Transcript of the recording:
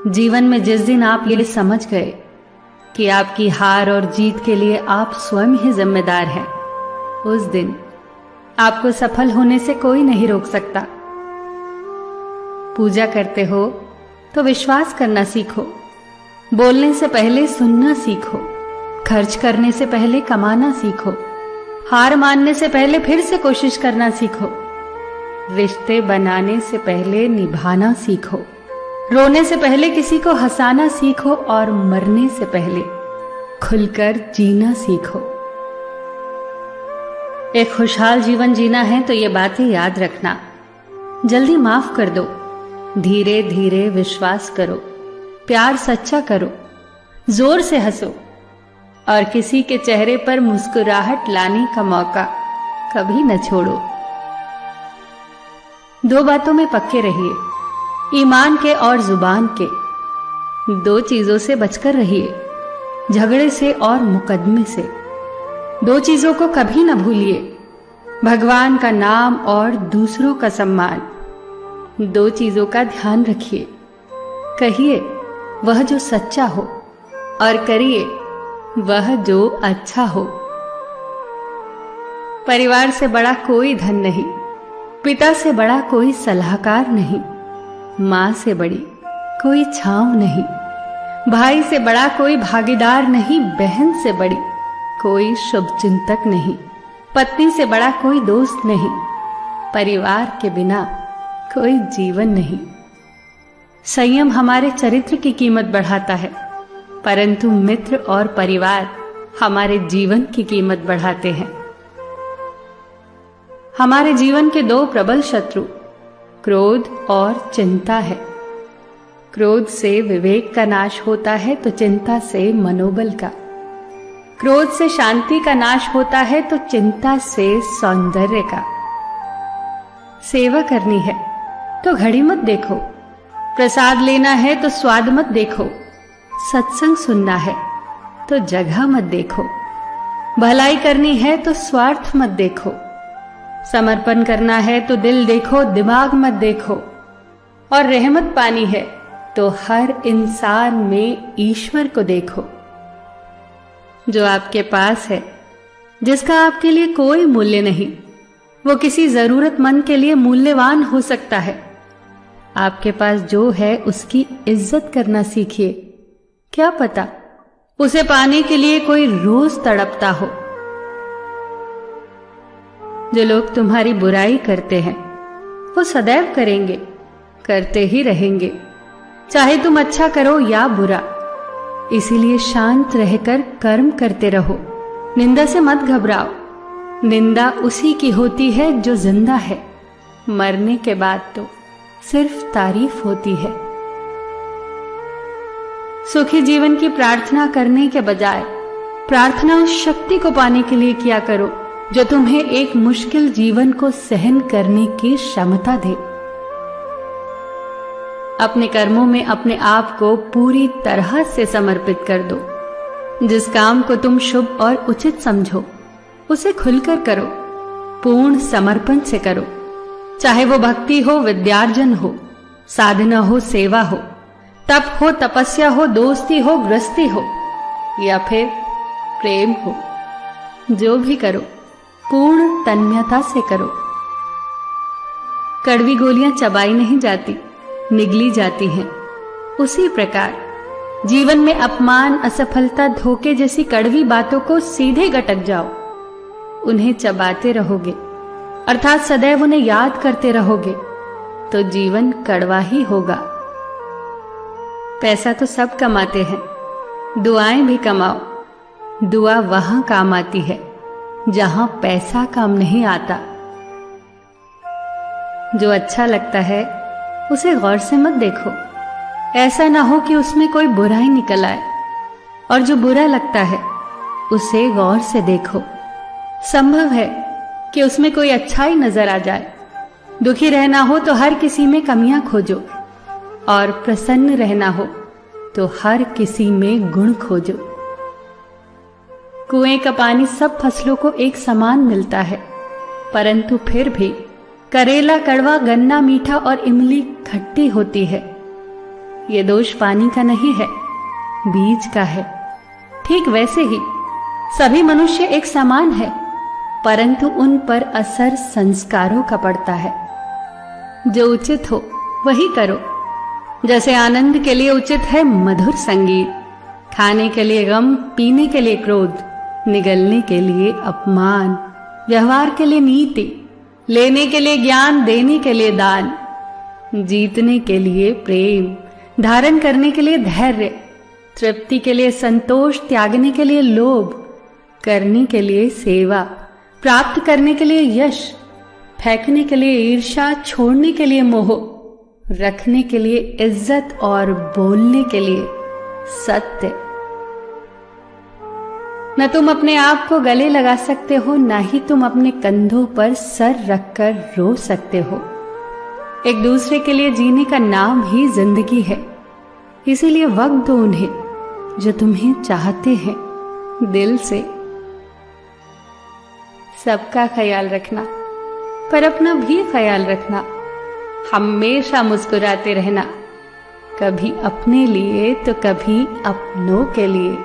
जीवन में जिस दिन आप ये समझ गए कि आपकी हार और जीत के लिए आप स्वयं ही जिम्मेदार हैं, उस दिन आपको सफल होने से कोई नहीं रोक सकता। पूजा करते हो तो विश्वास करना सीखो, बोलने से पहले सुनना सीखो, खर्च करने से पहले कमाना सीखो, हार मानने से पहले फिर से कोशिश करना सीखो, रिश्ते बनाने से पहले निभाना सीखो, रोने से पहले किसी को हंसाना सीखो और मरने से पहले खुलकर जीना सीखो। एक खुशहाल जीवन जीना है तो ये बातें याद रखना। जल्दी माफ कर दो, धीरे धीरे विश्वास करो, प्यार सच्चा करो, जोर से हंसो और किसी के चेहरे पर मुस्कुराहट लाने का मौका कभी न छोड़ो। दो बातों में पक्के रहिए, ईमान के और जुबान के। दो चीजों से बचकर रहिए, झगड़े से और मुकदमे से। दो चीजों को कभी न भूलिए, भगवान का नाम और दूसरों का सम्मान। दो चीजों का ध्यान रखिए, कहिए वह जो सच्चा हो और करिए वह जो अच्छा हो। परिवार से बड़ा कोई धन नहीं, पिता से बड़ा कोई सलाहकार नहीं, मां से बड़ी कोई छांव नहीं, भाई से बड़ा कोई भागीदार नहीं, बहन से बड़ी कोई शुभचिंतक नहीं, पत्नी से बड़ा कोई दोस्त नहीं, परिवार के बिना कोई जीवन नहीं। संयम हमारे चरित्र की कीमत बढ़ाता है, परंतु मित्र और परिवार हमारे जीवन की कीमत बढ़ाते हैं। हमारे जीवन के दो प्रबल शत्रु क्रोध और चिंता है। क्रोध से विवेक का नाश होता है तो चिंता से मनोबल का। क्रोध से शांति का नाश होता है तो चिंता से सौंदर्य का। सेवा करनी है तो घड़ी मत देखो, प्रसाद लेना है तो स्वाद मत देखो, सत्संग सुनना है तो जगह मत देखो, भलाई करनी है तो स्वार्थ मत देखो, समर्पण करना है तो दिल देखो, दिमाग मत देखो, और रहमत पानी है तो हर इंसान में ईश्वर को देखो। जो आपके पास है, जिसका आपके लिए कोई मूल्य नहीं, वो किसी जरूरतमंद के लिए मूल्यवान हो सकता है। आपके पास जो है उसकी इज्जत करना सीखिए, क्या पता उसे पाने के लिए कोई रोज तड़पता हो। जो लोग तुम्हारी बुराई करते हैं वो सदैव करेंगे, करते ही रहेंगे, चाहे तुम अच्छा करो या बुरा। इसीलिए शांत रहकर कर्म करते रहो, निंदा से मत घबराओ। निंदा उसी की होती है जो जिंदा है, मरने के बाद तो सिर्फ तारीफ होती है। सुखी जीवन की प्रार्थना करने के बजाय प्रार्थना उस शक्ति को पाने के लिए किया करो जो तुम्हें एक मुश्किल जीवन को सहन करने की क्षमता दे। अपने कर्मों में अपने आप को पूरी तरह से समर्पित कर दो। जिस काम को तुम शुभ और उचित समझो उसे खुलकर करो, पूर्ण समर्पण से करो। चाहे वो भक्ति हो, विद्यार्जन हो, साधना हो, सेवा हो, तप हो, तपस्या हो, दोस्ती हो, गृहस्थी हो या फिर प्रेम हो, जो भी करो पूर्ण तन्मयता से करो। कड़वी गोलियां चबाई नहीं जाती, निगली जाती हैं। उसी प्रकार जीवन में अपमान, असफलता, धोखे जैसी कड़वी बातों को सीधे गटक जाओ। उन्हें चबाते रहोगे, अर्थात सदैव उन्हें याद करते रहोगे, तो जीवन कड़वा ही होगा। पैसा तो सब कमाते हैं, दुआएं भी कमाओ। दुआ वहां काम आती है जहां पैसा काम नहीं आता। जो अच्छा लगता है उसे गौर से मत देखो, ऐसा ना हो कि उसमें कोई बुराई निकल आए, और जो बुरा लगता है उसे गौर से देखो। संभव है कि उसमें कोई अच्छाई नजर आ जाए। दुखी रहना हो तो हर किसी में कमियां खोजो, और प्रसन्न रहना हो तो हर किसी में गुण खोजो। कुएं का पानी सब फसलों को एक समान मिलता है, परंतु फिर भी करेला कड़वा, गन्ना मीठा और इमली खट्टी होती है। ये दोष पानी का नहीं है, बीज का है। ठीक वैसे ही सभी मनुष्य एक समान है, परंतु उन पर असर संस्कारों का पड़ता है। जो उचित हो वही करो। जैसे आनंद के लिए उचित है मधुर संगीत, खाने के लिए गम, पीने के लिए क्रोध, निगलने के लिए अपमान, व्यवहार के लिए नीति, लेने के लिए ज्ञान, देने के लिए दान, जीतने के लिए प्रेम, धारण करने के लिए धैर्य, तृप्ति के लिए संतोष, त्यागने के लिए लोभ, करने के लिए सेवा, प्राप्त करने के लिए यश, फेंकने के लिए ईर्ष्या, छोड़ने के लिए मोह, रखने के लिए इज्जत और बोलने के लिए सत्य। न तुम अपने आप को गले लगा सकते हो, न ही तुम अपने कंधों पर सर रखकर रो सकते हो। एक दूसरे के लिए जीने का नाम ही जिंदगी है। इसीलिए वक्त दो उन्हें जो तुम्हें चाहते हैं दिल से। सबका ख्याल रखना, पर अपना भी ख्याल रखना। हमेशा मुस्कुराते रहना, कभी अपने लिए तो कभी अपनों के लिए।